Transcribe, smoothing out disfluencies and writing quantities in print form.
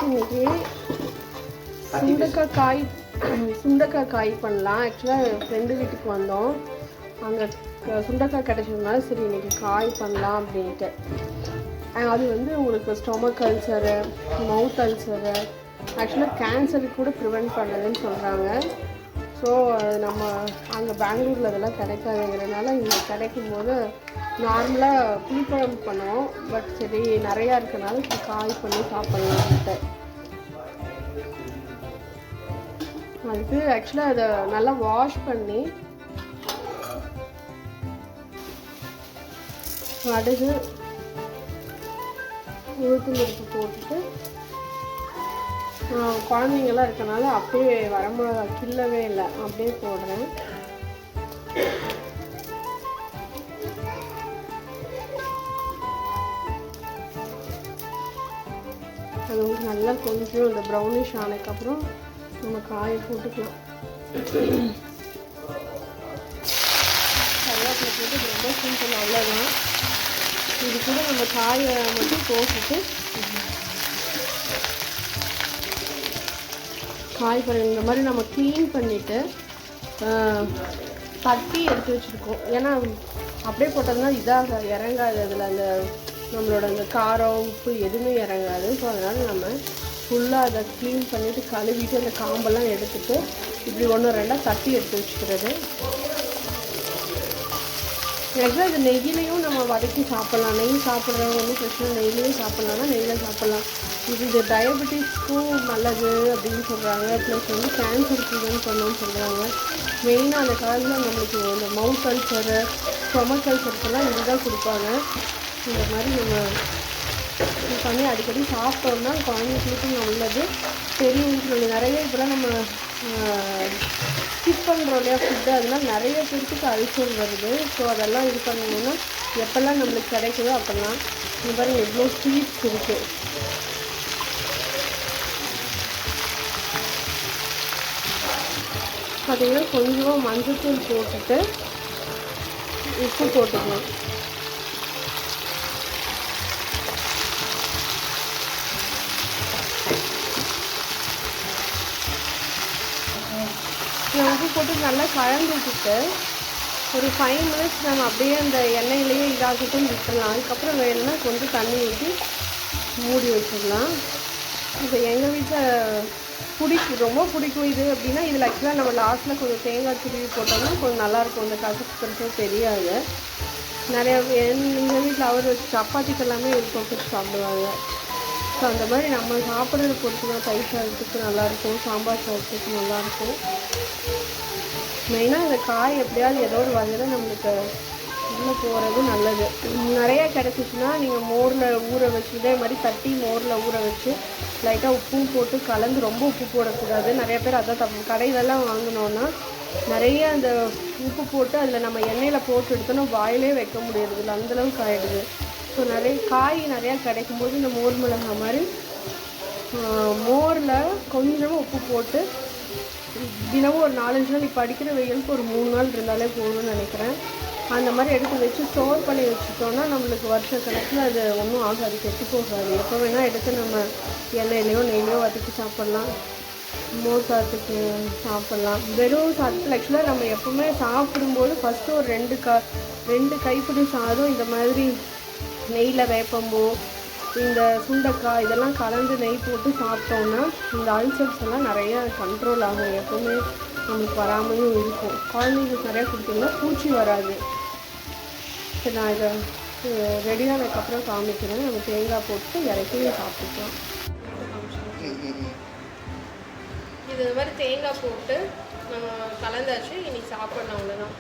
இன்னைக்கு சுண்டக்காய் காய் பண்ணலாம். ஆக்சுவலாக ஃப்ரெண்டு வீட்டுக்கு வந்தோம், அங்கே சுண்டக்காய் கிடைச்சதுனால சரி இன்னைக்கு காய் பண்ணலாம் அப்படின்ட்டு. அது வந்து உங்களுக்கு ஸ்டொமக் அல்சரு, மவுத் அல்சரு, ஆக்சுவலாக கேன்சருக்கு கூட ப்ரிவெண்ட் பண்ணுதுன்னு சொல்கிறாங்க. ஸோ நம்ம அங்கே பெங்களூரில் அதெல்லாம் கிடைக்காதுங்கிறதுனால இங்கே கிடைக்கும் போது நார்மலாக புளிக்குழம்பு பண்ணுவோம். பட் சரி நிறையா இருக்கனால காய் பண்ணி சாப்பிட்லான்ட்டு. அதுக்கு ஆக்சுவலாக அதை நல்லா வாஷ் பண்ணி கடுகு உளுத்தம்பருப்பு போட்டுட்டு குழந்தைங்களாம் இருக்கனால அப்படியே வரமிளகா கிள்ளவே இல்லை, அப்படியே போடுறேன். அது நல்லா கொஞ்சம் இந்த ப்ரௌனிஷ் ஆனதுக்கப்புறம் நம்ம காயை போட்டுக்கலாம். கருவேப்பிலை போட்டு ரொம்ப சிம்பிள், அவ்வளோதான். இது கூட நம்ம காயை மட்டும் போட்டுட்டு காய் பண்ணி இந்த மாதிரி நம்ம க்ளீன் பண்ணிவிட்டு தட்டி எடுத்து வச்சுருக்கோம். ஏன்னா அப்படியே போட்டோம்னா இதாக இறங்காது, அதில் அந்த நம்மளோட அந்த காரம் உப்பு எதுவுமே இறங்காது. ஸோ அதனால் நம்ம ஃபுல்லாக அதை க்ளீன் பண்ணிவிட்டு கழுவிட்டு அந்த காம்பெல்லாம் எடுத்துகிட்டு இப்படி ஒன்று ரெண்டாக தட்டி எடுத்து வச்சுக்கிறது. ஆக்சுவலாக இது நெய்யிலையும் நம்ம வதக்கி சாப்பிட்லாம். நெய் சாப்பிட்றவங்க ஒன்றும் பிரச்சனை, நெய்யிலையும் சாப்பிட்லான்னா நெய்யில் சாப்பிட்லாம். இது டயபெட்டிஸ்க்கும் நல்லது அப்படின்னு சொல்கிறாங்க. ப்ளஸ் வந்து கேன்சர் ப்ரிவென்ட் பண்ணணும்னு சொல்கிறாங்க. மெயினாக அந்த காலத்தில் நம்மளுக்கு இந்த மவுத் அல்சரு, ஸ்டொமக் அல்சருக்கெல்லாம் இது தான் கொடுப்பாங்க. இந்த மாதிரி நம்ம பண்ணி அடிக்கடி சாப்பிட்டோம்னா குழந்தைங்களுக்கும் நல்லது. பெரியவங்களுக்கு நிறைய இப்போலாம் நம்ம ஸ்கிப் பண்ணுறோம் இல்லையா ஃபுட்டு, அதனால் நிறைய பேருக்கு அல்சர் வருது. ஸோ அதெல்லாம் இது பண்ணணும்னா எப்போல்லாம் நம்மளுக்கு கிடைக்குதோ அப்போல்லாம் இந்த மாதிரி எவ்வளோ ஸ்வீட்ஸ் இருக்குது. பார்த்திங்கன்னா கொஞ்சமாக மஞ்சத்தூள் போட்டுட்டு உப்பு போட்டுக்கணும். உப்பு போட்டு நல்லா கலந்து விட்டுட்டு ஒரு 5 minutes நம்ம அப்படியே அந்த எண்ணெயிலேயே இதாகிட்டும் விட்டுடலாம். அதுக்கப்புறம் வேணும்னா கொஞ்சம் தண்ணி ஊற்றி மூடி வச்சிடலாம். இப்போ எங்கள் வீட்டில் ரொம்ப பிடிக்கும் இது அப்படின்னா இதில் ஆக்சுவலாக நம்ம லாஸ்ட்டில் கொஞ்சம் தேங்காய் துருவி போட்டோம்னா கொஞ்சம் நல்லாயிருக்கும். இந்த கசப்பு பெருசாக தெரியாது. நிறையா எங்கள் வீட்டில் அவர் சப்பாத்திக்கு எல்லாமே இது போட்டு சாப்பிடுவாங்க. ஸோ அந்த மாதிரி நம்ம சாப்பிட்றத பொறுத்து தான் தயிர் சாதத்துக்கு நல்லாயிருக்கும், சாம்பார் சாதத்துக்கு நல்லாயிருக்கும். மெயினாக இந்த காய் எப்படியாவது ஏதோ ஒரு வகையில் நம்மளுக்கு உள்ளே போகிறது நல்லது. நிறையா கிடச்சிச்சின்னா நீங்கள் மோரில் ஊற வச்சு இதே மாதிரி தட்டி மோரில் ஊற வச்சு லைட்டாக உப்பும் போட்டு கலந்து, ரொம்ப உப்பு போடக்கூடாது. நிறைய பேர் அதான் தப்பு. கடையிலலாம் வாங்கினோன்னா நிறைய அந்த உப்பு போட்டு அதில் நம்ம எண்ணெயில் போட்டு எடுத்தோன்னா வாயிலே வைக்க முடியறதில்ல, அந்தளவுக்கு ஆகிடுது. ஸோ நிறையா கிடைக்கும்போது இந்த மோர் மிளகா மாதிரி மோரில் கொஞ்சமாக உப்பு போட்டு தினமும் ஒரு 4-5 நாள், இப்போ அடிக்கிற வெயிலுக்கு ஒரு 3 நாள் இருந்தாலே போகணும்னு நினைக்கிறேன். அந்த மாதிரி எடுத்து வச்சு ஸ்டோர் பண்ணி வச்சுட்டோன்னா நம்மளுக்கு வருஷ கணக்கில் அது ஒன்றும் ஆகாது, கெட்டு போகாது. எப்போ வேணால் எடுத்து நம்ம எண்ணெயிலையோ நெய்லையோ வதக்கி சாப்பிட்லாம், மோர் சாதத்துக்கு சாப்பிட்லாம். வெறும் சாதத்தில் ஆக்சுவலாக நம்ம எப்போவுமே சாப்பிடும்போது ஃபஸ்ட்டு ஒரு 2 கைப்பிடி சாதம் இந்த மாதிரி நெய்யில் வேப்பம்பூ, இந்த சுண்டைக்காய் இதெல்லாம் கலந்து நெய் போட்டு சாப்பிட்டோன்னா இந்த அல்சர்ஸ் எல்லாம் நிறையா கண்ட்ரோல் ஆகும். எப்போவுமே நம்மளுக்கு வராமலும் இருக்கும். குழந்தைங்களுக்கு நிறையா கொடுத்தீங்கன்னா பூச்சி வராது. சரி, நான் இதை ரெடியானதுக்கப்புறம் காமிக்கிறேன். நம்ம தேங்காய் போட்டு இறக்கி சாப்பிட்டுக்கலாம். இது மாதிரி தேங்காய் போட்டு நம்ம கலந்தாச்சு, இனி சாப்பிடணும், அவ்வளோதான்.